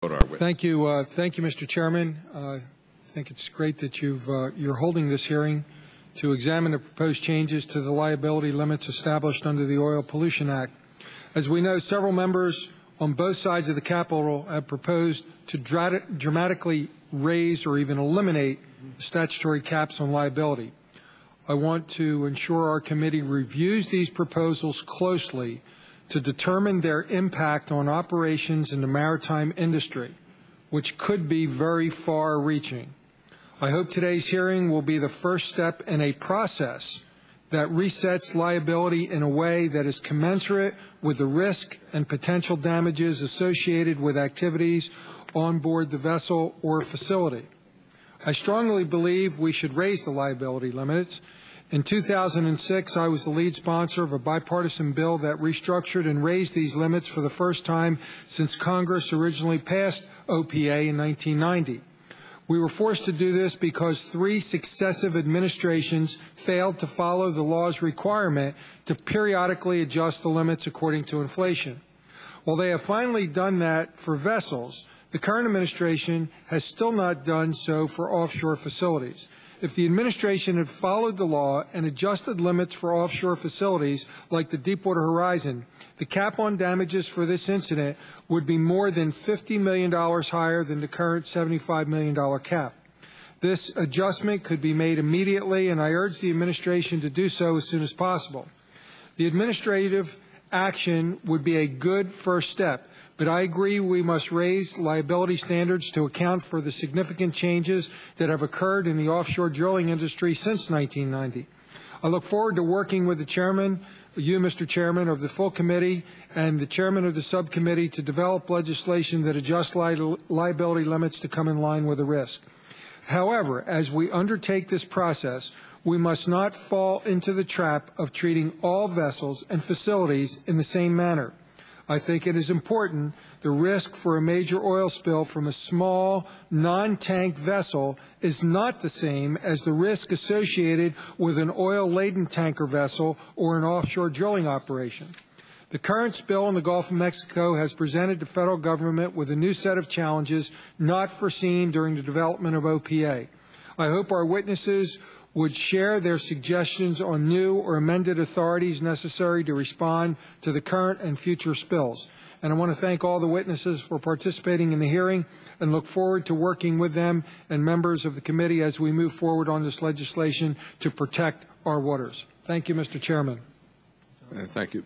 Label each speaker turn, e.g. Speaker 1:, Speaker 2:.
Speaker 1: Thank you, Mr. Chairman. I think it's great that you're holding this hearing to examine the proposed changes to the liability limits established under the Oil Pollution Act. As we know, several members on both sides of the Capitol have proposed to dramatically raise or even eliminate the statutory caps on liability. I want to ensure our committee reviews these proposals closely to determine their impact on operations in the maritime industry, which could be very far-reaching. I hope today's hearing will be the first step in a process that resets liability in a way that is commensurate with the risk and potential damages associated with activities on board the vessel or facility. I strongly believe we should raise the liability limits. In 2006, I was the lead sponsor of a bipartisan bill that restructured and raised these limits for the first time since Congress originally passed OPA in 1990. We were forced to do this because 3 successive administrations failed to follow the law's requirement to periodically adjust the limits according to inflation. While they have finally done that for vessels, the current administration has still not done so for offshore facilities. If the administration had followed the law and adjusted limits for offshore facilities like the Deepwater Horizon, the cap on damages for this incident would be more than $50 million higher than the current $75 million cap. This adjustment could be made immediately, and I urge the administration to do so as soon as possible. The administrative action would be a good first step, but I agree we must raise liability standards to account for the significant changes that have occurred in the offshore drilling industry since 1990. I look forward to working with the chairman, you, Mr. Chairman, of the full committee and the chairman of the subcommittee to develop legislation that adjusts liability limits to come in line with the risk. However, as we undertake this process, we must not fall into the trap of treating all vessels and facilities in the same manner. I think it is important the risk for a major oil spill from a small, non-tank vessel is not the same as the risk associated with an oil-laden tanker vessel or an offshore drilling operation. The current spill in the Gulf of Mexico has presented the federal government with a new set of challenges not foreseen during the development of OPA. I hope our witnesses would share their suggestions on new or amended authorities necessary to respond to the current and future spills. And I want to thank all the witnesses for participating in the hearing and look forward to working with them and members of the committee as we move forward on this legislation to protect our waters. Thank you, Mr. Chairman.
Speaker 2: Thank you.